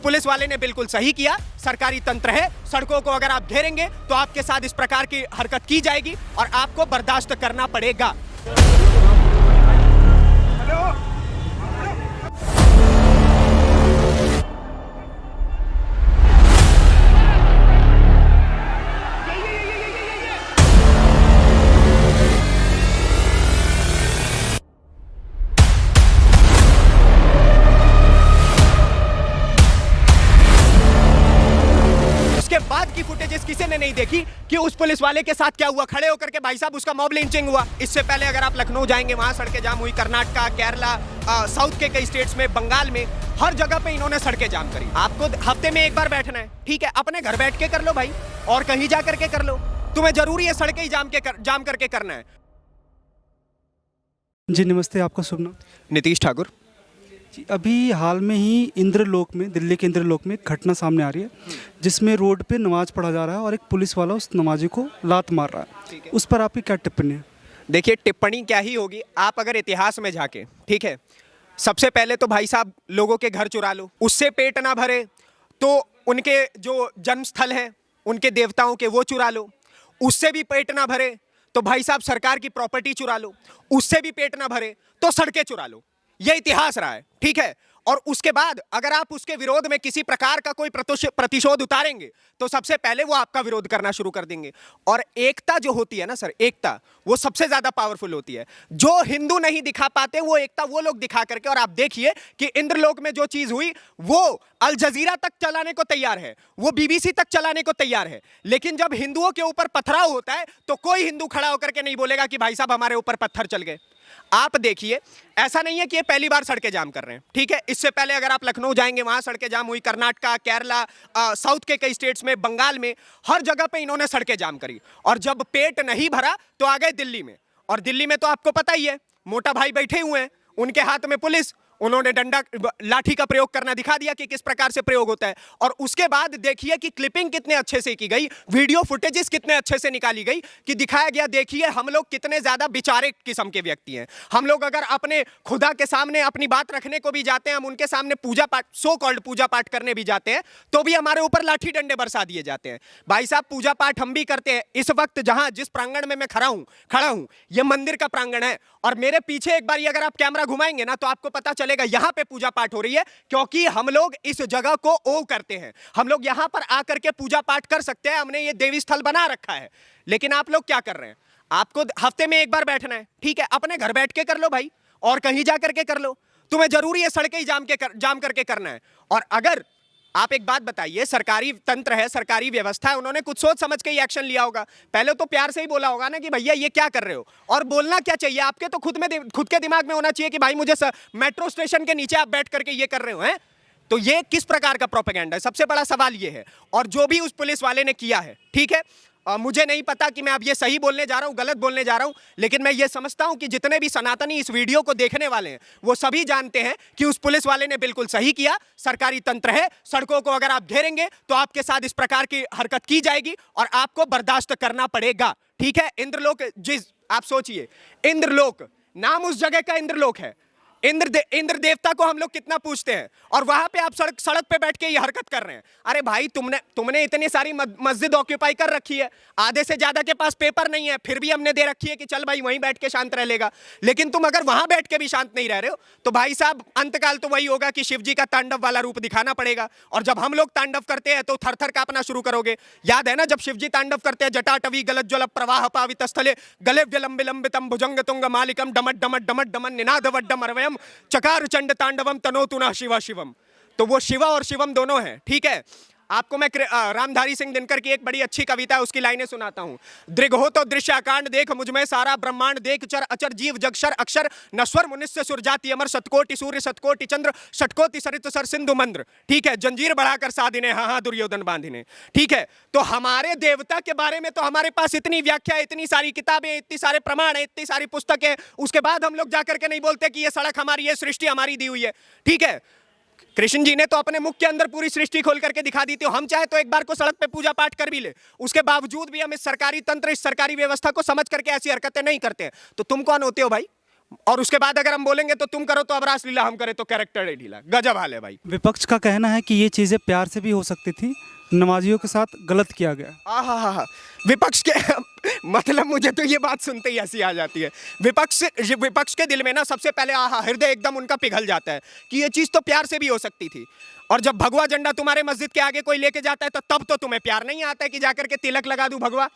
Police वाले ने बिल्कुल सही किया, सरकारी तंत्र है, सड़कों को अगर आप घेरेंगे तो आपके साथ इस प्रकार की हरकत की जाएगी और आपको बर्दाश्त करना पड़ेगा। बाद की फुटेजेस किसी ने नहीं देखी कि उस पुलिस वाले के साथ क्या हुआ, खड़े होकर के भाई साहब उसका मॉब लिंचिंग हुआ। इससे पहले अगर आप लखनऊ जाएंगे वहां सड़कें जाम हुई, कर्नाटका, केरला, साउथ के कई स्टेट्स में, बंगाल में, हर जगह पे इन्होंने सड़कें जाम करी। आपको हफ्ते में एक बार बैठना है, ठीक है, अपने घर बैठ के कर लो भाई, और कहीं जा करके कर लो, तुम्हें जरूरी है सड़कें ही जाम करके करना है। जी नमस्ते, आपका शुभ नाम? नीतीश ठाकुर। अभी हाल में ही इंद्रलोक में, दिल्ली के इंद्रलोक में एक घटना सामने आ रही है जिसमें रोड पे नमाज पढ़ा जा रहा है और एक पुलिस वाला उस नमाजी को लात मार रहा है। उस पर आपकी क्या टिप्पणी है? देखिए, टिप्पणी क्या ही होगी, आप अगर इतिहास में झांके, ठीक है, सबसे पहले तो भाई साहब लोगों के घर चुरा लो, उससे पेट ना भरे तो उनके जो जन्म स्थल हैं, उनके देवताओं के, वो चुरा लो, उससे भी पेट ना भरे तो भाई साहब सरकार की प्रॉपर्टी चुरा लो, उससे भी पेट ना भरे तो सड़कें चुरा लो। यह इतिहास रहा है, ठीक है। और उसके बाद अगर आप उसके विरोध में किसी प्रकार का कोई प्रतिशोध उतारेंगे तो सबसे पहले वो आपका विरोध करना शुरू कर देंगे। और एकता जो होती है ना सर, एकता वो सबसे ज्यादा पावरफुल होती है। जो हिंदू नहीं दिखा पाते वो एकता वो लोग दिखा करके, और आप देखिए कि इंद्रलोक में जो चीज हुई वो अल जजीरा तक चलाने को तैयार है, वो बीबीसी तक चलाने को तैयार है, लेकिन जब हिंदुओं के ऊपर पथराव होता है तो कोई हिंदू खड़ा होकर के नहीं बोलेगा कि भाई साहब हमारे ऊपर पत्थर चल गए। आप देखिए, ऐसा नहीं है कि ये पहली बार सड़कें जाम कर रहे हैं, ठीक है, इससे पहले अगर आप लखनऊ जाएंगे वहां सड़कें जाम हुई, कर्नाटका, केरला, साउथ के कई स्टेट्स में, बंगाल में, हर जगह पे इन्होंने सड़कें जाम करी। और जब पेट नहीं भरा तो आ गए दिल्ली में, और दिल्ली में तो आपको पता ही है, मोटा भाई बैठे हुए हैं, उनके हाथ में पुलिस, उन्होंने डंडा लाठी का प्रयोग करना दिखा दिया कि किस प्रकार से प्रयोग होता है। और उसके बाद देखिए कि क्लिपिंग कितने अच्छे से की गई, वीडियो फुटेजेस कितने अच्छे से निकाली गई कि दिखाया गया, देखिए हम लोग कितने ज्यादा बेचारे किस्म के व्यक्ति हैं। हम लोग अगर अपने खुदा के सामने अपनी बात रखने को भी जाते हैं, हम उनके सामने पूजा पाठ, सो कॉल्ड पूजा पाठ करने भी जाते हैं, तो भी हमारे ऊपर लाठी डंडे बरसा दिए जाते हैं। भाई साहब पूजा पाठ हम भी करते हैं। इस वक्त जिस प्रांगण में मैं खड़ा हूं, यह मंदिर का प्रांगण है, और मेरे पीछे एक बार अगर आप कैमरा घुमाएंगे ना तो आपको पता चलेगा यहां पे पूजा पाठ हो रही है, क्योंकि हम लोग इस जगह को ओव करते हैं, हम लोग यहां पर आकर के पूजा पाठ कर सकते हैं, हमने ये देवी स्थल बना रखा है। लेकिन आप लोग क्या कर रहे हैं? आपको हफ्ते में एक बार बैठना है, ठीक है, अपने घर बैठ के कर लो भाई, और कहीं जा करके कर लो, तुम्हें जरूरी है सड़कें ही जाम करके करना है। और अगर आप एक बात बताइए, सरकारी तंत्र है, सरकारी व्यवस्था है, उन्होंने कुछ सोच समझ के ही एक्शन लिया होगा। पहले तो प्यार से ही बोला होगा ना कि भैया ये क्या कर रहे हो, और बोलना क्या चाहिए आपके तो खुद के दिमाग में होना चाहिए कि भाई मुझे मेट्रो स्टेशन के नीचे आप बैठ करके ये कर रहे हो हैं। तो ये किस प्रकार का प्रोपेगेंडा है, सबसे बड़ा सवाल ये है। और जो भी उस पुलिस वाले ने किया है, ठीक है, मुझे नहीं पता कि मैं अब ये सही बोलने जा रहा हूं, गलत बोलने जा रहा हूं, लेकिन मैं ये समझता हूं कि जितने भी सनातनी इस वीडियो को देखने वाले हैं वो सभी जानते हैं कि उस पुलिस वाले ने बिल्कुल सही किया, सरकारी तंत्र है, सड़कों को अगर आप घेरेंगे तो आपके साथ इस प्रकार की हरकत की जाएगी और आपको बर्दाश्त करना पड़ेगा, ठीक है। इंद्रलोक, आप सोचिए, इंद्रलोक नाम उस जगह का इंद्रलोक है, इंद्र देवता को हम लोग कितना पूछते हैं, और वहां पे आप सड़क पे बैठ के ये हरकत कर रहे हैं। अरे भाई तुमने इतनी सारी मस्जिद ऑक्यूपाई कर रखी है, आधे से ज्यादा के पास पेपर नहीं है, फिर भी हमने दे रखी है कि चल भाई वहीं बैठ के शांत रह लेगा। लेकिन तुम अगर वहां बैठ के भी शांत नहीं रह रहे हो तो भाई साहब अंतकाल तो वही होगा कि शिव जी का तांडव वाला रूप दिखाना पड़ेगा। और जब हम लोग तांडव करते हैं तो थर थर कांपना शुरू करोगे। याद है ना, जब शिव जी तांडव करते हैं, जटाटवी गलत ज्वल प्रवाह पावित स्थले गले विलंब विलंबितम भुजंग तुंग मालिकम डमट डमट डमट डमन निनाद वड्डम अरवयम चकार चंड तांडवम तनोतुना शिवा शिवम। तो वो शिवा और शिवम दोनों हैं, ठीक है। आपको मैं रामधारी सिंह दिनकर की एक बड़ी अच्छी कविता है, उसकी लाइनें सुनाता हूं। दृग हो तो दृश्याकांड देख, मुझमें सारा ब्रह्मांड देख, चर अचर जीव जगशर अक्षर नश्वर मुनिस्य सुरजाति अमर, सतकोटि सूर्य सतकोटि चंद्र षटकोटि सरित सर सिंधु मंद्र, ठीक है। जंजीर बढ़ाकर साधिने, हाँ हाँ दुर्योधन बांधिने, ठीक है। तो हमारे देवता के बारे में तो हमारे पास इतनी व्याख्या, इतनी सारी किताबें, इतनी सारे प्रमाण है, इतनी सारी पुस्तकें, उसके बाद हम लोग जाकर के नहीं बोलते कि ये सड़क हमारी, ये सृष्टि हमारी दी हुई है, ठीक है। कृष्ण जी ने तो अपने मुख के अंदर पूरी सृष्टि खोल करके दिखा दी थी। हम चाहे तो एक बार को सड़क पे पूजा पाठ कर भी ले, उसके बावजूद भी हम इस सरकारी तंत्र, इस सरकारी व्यवस्था को समझ करके ऐसी हरकतें नहीं करते हैं। तो तुम कौन होते हो भाई? और उसके बाद अगर हम बोलेंगे तो तुम करो तो अब रासलीला, हम करें तो कैरेक्टर है ढीला। गजब हाल है भाई। विपक्ष का कहना है कि ये चीज़ें प्यार से भी हो सकती थी, नमाजियों के साथ गलत किया गया। आहा, विपक्ष के मतलब मुझे तो ये बात सुनते ही हंसी आ जाती है। विपक्ष के दिल में ना सबसे पहले हृदय एकदम उनका पिघल जाता है कि ये चीज तो प्यार से भी हो सकती थी। और जब भगवा झंडा तुम्हारे मस्जिद के आगे कोई लेके जाता है तो तब तो तुम्हें प्यार नहीं आता है कि जाकर के तिलक लगा दूं, भगवा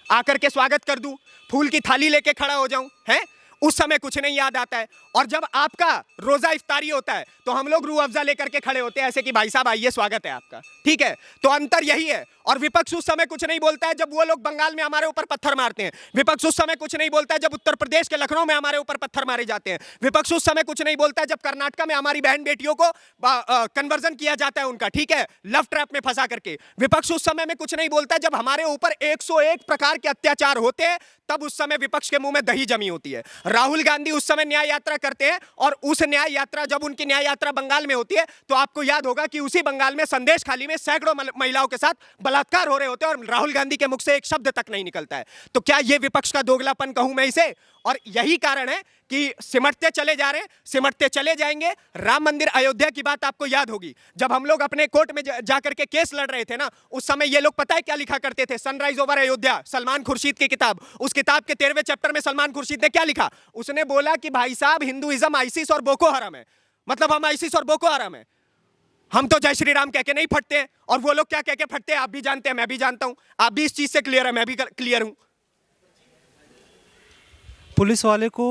आकर के स्वागत कर दूं, फूल की थाली लेके खड़ा हो जाऊं, हैं? उस समय कुछ नहीं याद आता है। और जब आपका रोजा इफ्तारी होता है तो हम लोग रूह अफ़ज़ा लेकर के खड़े होते हैं ऐसे कि भाई साहब आइए, स्वागत है आपका, ठीक है? तो अंतर यही है। और विपक्ष उस समय कुछ नहीं बोलता है जब वो लोग बंगाल में हमारे ऊपर पत्थर मारते हैं। विपक्ष उस समय कुछ नहीं बोलता है जब उत्तर प्रदेश के लखनऊ में हमारे ऊपर पत्थर मारे जाते हैं। विपक्ष उस समय कुछ नहीं बोलता है जब कर्नाटक में हमारी बहन बेटियों को कन्वर्जन किया जाता है उनका, ठीक है, लव ट्रैप में फंसा करके। विपक्ष उस समय में कुछ नहीं बोलता है जब हमारे ऊपर 101 प्रकार के अत्याचार होते हैं, तब उस समय विपक्ष के मुंह में दही जमी होती है। राहुल गांधी उस समय न्याय यात्रा करते हैं और उस न्याय यात्रा, जब उनकी न्याय यात्रा बंगाल में होती है तो आपको याद होगा कि उसी बंगाल में संदेश खाली में सैकड़ों महिलाओं के साथ बलात्कार हो रहे होते हैं और राहुल गांधी के मुख से एक शब्द तक नहीं निकलता है। तो क्या यह विपक्ष का दोगलापन कहूं मैं इसे? और यही कारण है कि सिमटते चले जा रहे हैं, सिमटते चले जाएंगे। राम मंदिर अयोध्या की बात आपको याद होगी, जब हम लोग अपने कोर्ट में जाकर के केस लड़ रहे थे ना, उस समय ये लोग पता है क्या लिखा करते थे? सनराइज ओवर अयोध्या, सलमान खुर्शीद की किताब, उस किताब के 13वें चैप्टर में सलमान खुर्शीद ने क्या लिखा? उसने बोला कि भाई साहब हिंदुइज्म आईसिस और बोको हराम है, मतलब हम आईसिस और बोको हराम है, हम तो जय श्री राम कह के नहीं फटते हैं। और वो लोग क्या कह के फटते हैं आप भी जानते हैं, मैं भी जानता हूं, आप भी इस चीज से क्लियर है, मैं भी क्लियर हूं। पुलिस वाले को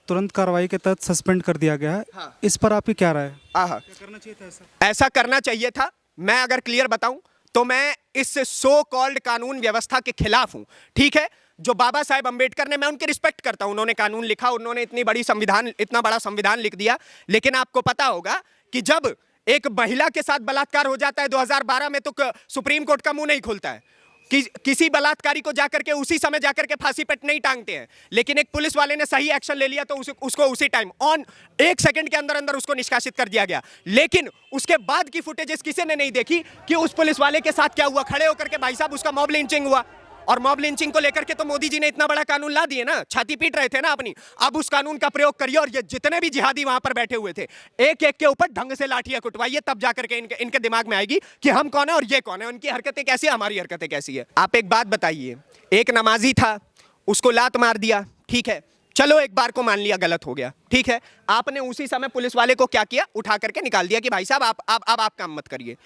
तुरंत कार्रवाई के तहत सस्पेंड कर दिया गया है। हाँ। इस पर आपकी क्या राय है? क्या करना चाहिए था ऐसा? ऐसा करना चाहिए था। मैं अगर क्लियर बताऊं तो मैं इस सो कॉल्ड कानून व्यवस्था के खिलाफ हूं, ठीक है? जो बाबा साहेब अंबेडकर ने, मैं उनकी रिस्पेक्ट करता हूं, उन्होंने कानून लिखा, उन्होंने इतना बड़ा संविधान लिख दिया। लेकिन आपको पता होगा कि जब एक महिला के साथ बलात्कार हो जाता है 2012 में, तो सुप्रीम कोर्ट का मुंह नहीं खुलता है कि किसी बलात्कारी को जाकर के उसी समय जाकर के फांसी पे नहीं टांगते हैं। लेकिन एक पुलिस वाले ने सही एक्शन ले लिया तो उसको उसी टाइम ऑन 1 सेकंड के अंदर अंदर उसको निष्कासित कर दिया गया। लेकिन उसके बाद की फुटेजेस किसी ने नहीं देखी कि उस पुलिस वाले के साथ क्या हुआ। खड़े होकर के भाई साहब उसका मॉब लिंचिंग हुआ, और मॉब लिंचिंग को लेकर के तो मोदी जी ने इतना बड़ा कानून ला दिए ना, छाती पीट रहे थे ना अपनी। अब उस कानून का प्रयोग करिए और ये जितने भी जिहादी वहां पर बैठे हुए थे, एक एक के ऊपर ढंग से लाठियां कुटवाइए, तब जाकर के इनके दिमाग में आएगी कि हम कौन है और ये कौन है, उनकी हरकतें कैसी है, हमारी हरकतें कैसी है। आप एक बात बताइए, एक नमाजी था, उसको लात मार दिया, ठीक है, चलो एक बार को मान लिया गलत हो गया, ठीक है। आपने उसी समय पुलिस वाले को क्या किया? उठा करके निकाल दिया कि भाई साहब आप काम मत करिए।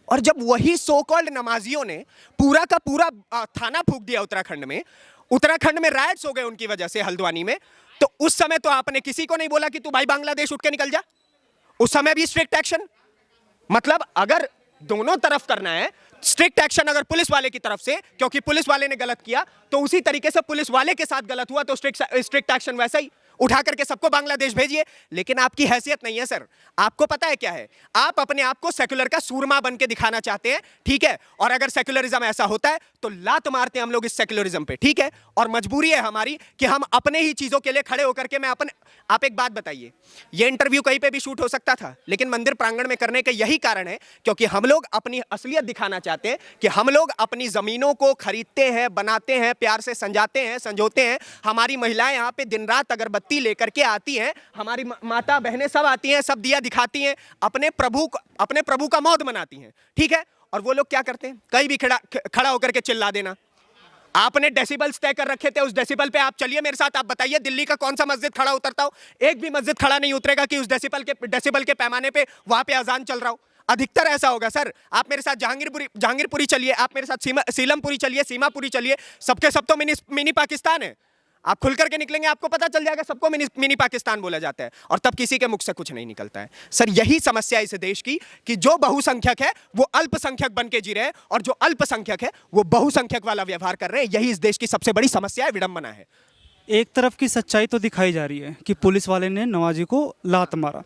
और जब वही सो कॉल्ड नमाजियों ने पूरा का पूरा थाना फूंक दिया उत्तराखंड में राइट्स हो गए उनकी वजह से हल्द्वानी में, तो उस समय तो आपने किसी को नहीं बोला कि तू भाई बांग्लादेश उठ के निकल जा। उस समय भी स्ट्रिक्ट एक्शन, मतलब अगर दोनों तरफ करना है स्ट्रिक्ट एक्शन, अगर पुलिस वाले की तरफ से, क्योंकि पुलिस वाले ने गलत किया, तो उसी तरीके से पुलिस वाले के साथ गलत हुआ तो स्ट्रिक्ट एक्शन वैसा ही उठा करके सबको बांग्लादेश भेजिए। लेकिन आपकी हैसियत नहीं है सर। आपको पता है क्या है? आप अपने आप को सेक्युलर का सूरमा बन के दिखाना चाहते हैं, ठीक है? और अगर सेक्युलरिज्म ऐसा होता है तो लात मारते हैं हम लोग इस सेक्युलरिज्म पे, ठीक है? और मजबूरी है हमारी कि हम अपने ही चीजों के लिए खड़े होकर के आप एक बात बताइए, ये इंटरव्यू कहीं पे भी शूट हो सकता था, लेकिन मंदिर प्रांगण में करने का यही कारण है क्योंकि हम लोग अपनी असलियत दिखाना चाहते हैं कि हम लोग अपनी जमीनों को खरीदते हैं, बनाते हैं, प्यार से संजाते हैं, संजोते हैं। हमारी महिलाएं यहाँ पे दिन रात अगरबत्ती लेकर के आती हैं, हमारी माता बहनें सब आती हैं, सब दिया दिखाती हैं, अपने प्रभु का मौत मनाती हैं, ठीक है? और वो लोग क्या करते हैं? कहीं भी खड़ा होकर के चिल्ला देना। आपने डेसिबल्स तय कर रखे थे, उस डेसिबल पे आप चलिए मेरे साथ, आप बताइए दिल्ली का कौन सा मस्जिद खड़ा उतरता हो? एक भी मस्जिद खड़ा नहीं उतरेगा कि उस डेसिबल के पैमाने पे वहां पे अजान चल रहा हो। अधिकतर ऐसा होगा सर। आप मेरे साथ जहांगीरपुरी चलिए, आप मेरे साथ सीलमपुरी चलिए, सीमापुरी चलिए, सबके सब तो मिनी पाकिस्तान है। आप खुल करके निकलेंगे आपको पता चल जाएगा सबको मिनी पाकिस्तान बोला जाता है, और तब किसी के मुख से कुछ नहीं निकलता है। सर यही समस्या है इस देश की कि जो बहुसंख्यक है वो अल्पसंख्यक बन के जी रहे हैं, और जो अल्पसंख्यक है वो बहुसंख्यक वाला व्यवहार कर रहे हैं। यही इस देश की सबसे बड़ी समस्या है, विडंबना है। एक तरफ की सच्चाई तो दिखाई जा रही है कि पुलिस वाले ने नवाजी को लात मारा।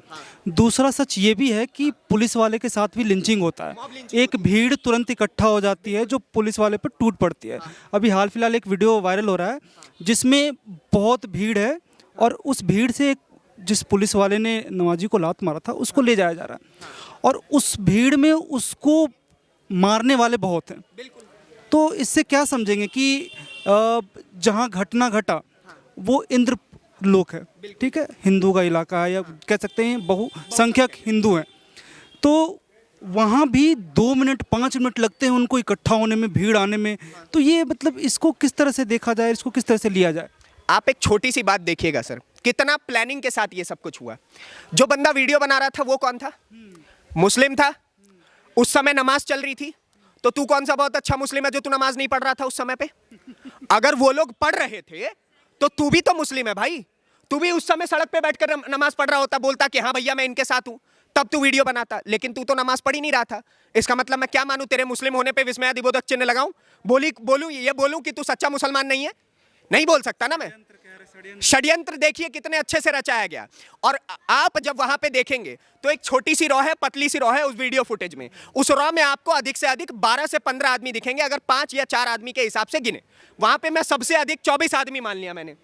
दूसरा सच ये भी है कि पुलिस वाले के साथ भी लिंचिंग होता है। एक भीड़ तुरंत इकट्ठा हो जाती है जो पुलिस वाले पर टूट पड़ती है। अभी हाल फिलहाल एक वीडियो वायरल हो रहा है जिसमें बहुत भीड़ है, और उस भीड़ से जिस पुलिस वाले ने नवाजी को लात मारा था उसको ले जाया जा रहा है, और उस भीड़ में उसको मारने वाले बहुत हैं। तो इससे क्या समझेंगे कि जहाँ घटना घटा वो लोग हैं, ठीक है, हिंदू का इलाका है या कह सकते हैं बहुसंख्यक हिंदू हैं, तो वहाँ भी 2 मिनट 5 मिनट लगते हैं उनको इकट्ठा होने में, भीड़ आने में। तो ये मतलब इसको किस तरह से देखा जाए, इसको किस तरह से लिया जाए? आप एक छोटी सी बात देखिएगा सर, कितना प्लानिंग के साथ ये सब कुछ हुआ। जो बंदा वीडियो बना रहा था वो कौन था? मुस्लिम था। उस समय नमाज चल रही थी, तो तू कौन सा बहुत अच्छा मुस्लिम है जो तू नमाज नहीं पढ़ रहा था उस समय पे? अगर वो लोग पढ़ रहे थे तो तू भी तो मुस्लिम है भाई। तू भी उस समय सड़क पे बैठकर नमाज पढ़ रहा होता, बोलता कि हाँ भैया मैं इनके साथ हूं, तब तू वीडियो बनाता। लेकिन तू तो नमाज पढ़ ही नहीं रहा था। इसका मतलब मैं क्या मानूं? तेरे मुस्लिम होने पे विस्मयादिबोधक चिन्ह लगाऊं? बोलूं कि तू सच्चा मुसलमान नहीं है? नहीं बोल सकता ना मैं। षड्यंत्र देखिए कितने अच्छे से रचाया गया। और आप जब वहां पे देखेंगे तो एक छोटी सी रॉ है, पतली सी रॉ है उस वीडियो फुटेज में। उस रॉ में आपको अधिक से अधिक 12 से 15 आदमी दिखेंगे, अगर 5 या 4 आदमी के हिसाब से गिने। वहां पे मैं सबसे अधिक 24 आदमी मान लिया मैंने।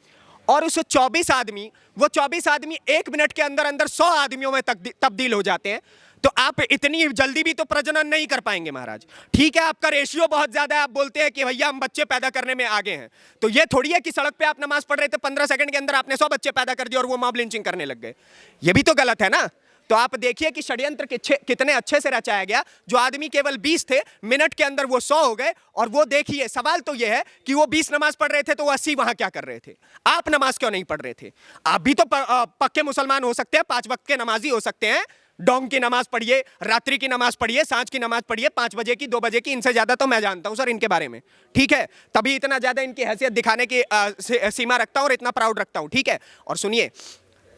और उस 24 आदमी, वो 24 आदमी 1 मिनट के अंदर अंदर 100 आदमियों में तब्दील हो जाते हैं। तो आप इतनी जल्दी भी तो प्रजनन नहीं कर पाएंगे महाराज। ठीक है, आपका रेशियो बहुत ज्यादा है, आप बोलते हैं कि भैया हम बच्चे पैदा करने में आगे हैं। तो ये थोड़ी है कि सड़क पे आप नमाज पढ़ रहे थे, 15 सेकंड के अंदर आपने 100 बच्चे पैदा कर दिए और वो मॉब लिंचिंग करने लग गए। ये भी तो गलत है ना। तो आप देखिए कि षड्यंत्र कितने अच्छे से रचाया गया। जो आदमी केवल 20 थे, मिनट के अंदर वो 100 हो गए। और वो देखिए, सवाल तो ये है कि वो 20 नमाज पढ़ रहे थे तो वो 80 वहां क्या कर रहे थे? आप नमाज क्यों नहीं पढ़ रहे थे? आप भी तो पक्के मुसलमान हो सकते हैं, 5 वक्त के नमाजी हो सकते हैं। डोंग की नमाज पढ़िए, रात्रि की नमाज पढ़िए, सांझ की नमाज पढ़िए, 5 बजे की, 2 बजे की। इनसे ज्यादा तो मैं जानता हूं सर इनके बारे में, ठीक है। तभी इतना ज्यादा इनकी हैसियत दिखाने की सीमा रखता हूं और इतना प्राउड रखता हूं, ठीक है। और सुनिए,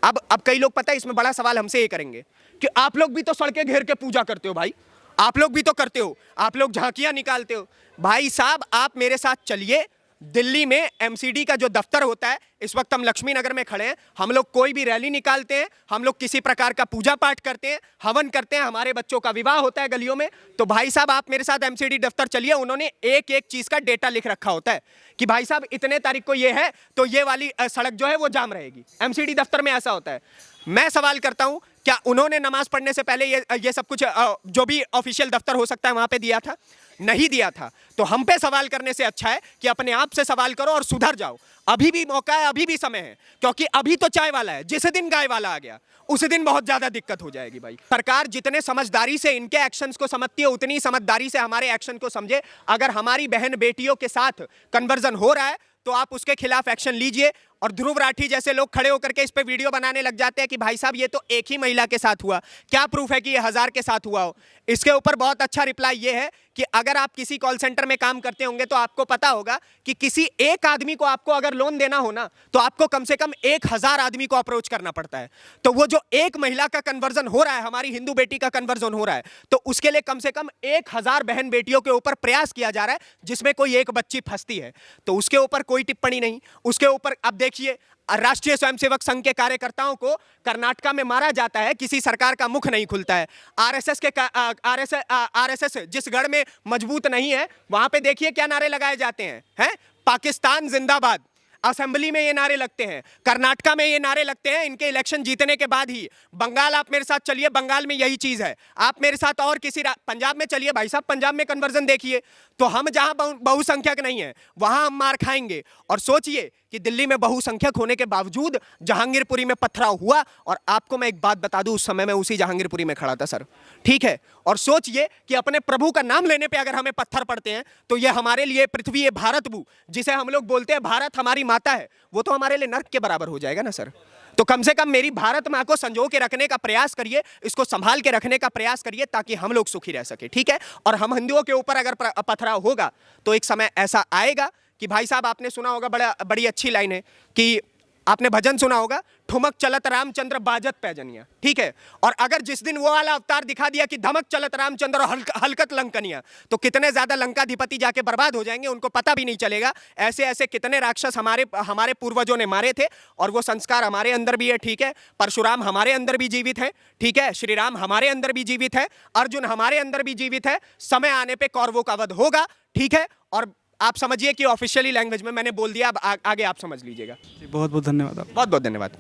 अब कई लोग, पता है इसमें बड़ा सवाल हमसे ये करेंगे कि आप लोग भी तो सड़कें घेर के पूजा करते हो भाई, आप लोग भी तो करते हो, आप लोग झांकियां निकालते हो। भाई साहब, आप मेरे साथ चलिए। दिल्ली में एमसीडी का जो दफ्तर होता है, इस वक्त हम लक्ष्मी नगर में खड़े हैं, हम लोग कोई भी रैली निकालते हैं, हम लोग किसी प्रकार का पूजा पाठ करते हैं, हवन करते हैं, हमारे बच्चों का विवाह होता है गलियों में, तो भाई साहब आप मेरे साथ एमसीडी दफ्तर चलिए। उन्होंने एक एक चीज का डेटा लिख रखा होता है कि भाई साहब इतने तारीख को ये है तो ये वाली सड़क जो है वो जाम रहेगी। एमसीडी दफ्तर में ऐसा होता है। मैं सवाल करता हूं, क्या उन्होंने नमाज पढ़ने से पहले ये सब कुछ जो भी ऑफिशियल दफ्तर हो सकता है वहां पे दिया था? नहीं दिया था। तो हम पे सवाल करने से अच्छा है कि अपने आप से सवाल करो और सुधर जाओ। अभी भी मौका है, अभी भी समय है, क्योंकि अभी तो चाय वाला है, जिस दिन गाय वाला आ गया उस दिन बहुत ज्यादा दिक्कत हो जाएगी भाई। सरकार जितने समझदारी से इनके एक्शंस को समझती है, उतनी समझदारी से हमारे एक्शन को समझे। अगर हमारी बहन बेटियों के साथ कन्वर्जन हो रहा है तो आप उसके खिलाफ एक्शन लीजिए। और ध्रुव राठी जैसे लोग खड़े होकर के इस पे वीडियो बनाने लग जाते हैं कि भाई साहब ये तो एक ही महिला के साथ हुआ, क्या प्रूफ है कि ये 1000 के साथ हुआ हो? इसके ऊपर बहुत अच्छा रिप्लाई ये है कि अगर आप किसी कॉल सेंटर में काम करते होंगे तो आपको पता होगा कि किसी एक आदमी को आपको अगर लोन देना हो ना, तो आपको कम से कम 1000 आदमी को अप्रोच करना पड़ता है। तो वो जो एक महिला का कन्वर्जन हो रहा है, हमारी हिंदू बेटी का कन्वर्जन हो रहा है, तो उसके लिए कम से कम 1000 बहन बेटियों के ऊपर प्रयास किया जा रहा है, जिसमें कोई एक बच्ची फंसती है तो उसके ऊपर कोई टिप्पणी नहीं। उसके ऊपर अब देखिए, राष्ट्रीय स्वयंसेवक संघ के कार्यकर्ताओं को कर्नाटका में मारा जाता है, किसी सरकार का मुख नहीं खुलता है। आरएसएस जिस गढ़ में मजबूत नहीं है, वहां पे देखिए क्या नारे लगाए जाते हैं? पाकिस्तान जिंदाबाद। असेंबली में ये नारे लगते हैं, कर्नाटका में ये नारे लगते हैं इनके इलेक्शन जीतने के बाद ही। बंगाल आप मेरे साथ चलिए, बंगाल में यही चीज है। आप मेरे साथ और किसी पंजाब में चलिए भाई साहब, पंजाब में कन्वर्जन देखिए। तो हम जहां बहुसंख्यक नहीं है वहां हम मार खाएंगे। और सोचिए कि दिल्ली में बहुसंख्यक होने के बावजूद जहांगीरपुरी में पथराव हुआ। और आपको मैं एक बात बता दूं, उस समय मैं उसी जहांगीरपुरी में खड़ा था सर, ठीक है। और सोचिए कि अपने प्रभु का नाम लेने पे अगर हमें पत्थर पड़ते हैं तो ये हमारे लिए पृथ्वी, ये भारत भू जिसे हम लोग बोलते हैं भारत हमारी माता है, वो तो हमारे लिए नर्क के बराबर हो जाएगा ना सर। तो कम से कम मेरी भारत मां को संजो के रखने का प्रयास करिए, इसको संभाल के रखने का प्रयास करिए, ताकि हम लोग सुखी रह सके, ठीक है। और हम हिंदुओं के ऊपर अगर पथराव होगा तो एक समय ऐसा आएगा कि भाई साहब, आपने सुना होगा, बड़ी अच्छी लाइन है कि आपने भजन सुना होगा, ठुमक चलत रामचंद्र बाजत पैजनिया, ठीक है। और अगर जिस दिन वो वाला अवतार दिखा दिया कि धमक चलत रामचंद्र और हलकत लंकनिया, तो कितने ज्यादा लंकाधिपति जाके बर्बाद हो जाएंगे, उनको पता भी नहीं चलेगा। ऐसे ऐसे कितने राक्षस हमारे पूर्वजों ने मारे थे, और वो संस्कार हमारे अंदर भी है, ठीक है। परशुराम हमारे अंदर भी जीवित है, ठीक है। श्री राम हमारे अंदर भी जीवित है, अर्जुन हमारे अंदर भी जीवित है। समय आने पर कौरवों का वध होगा, ठीक है। और आप समझिए कि ऑफिशियली लैंग्वेज में मैंने बोल दिया, अब आगे आप समझ लीजिएगा। बहुत बहुत धन्यवाद। बहुत बहुत धन्यवाद।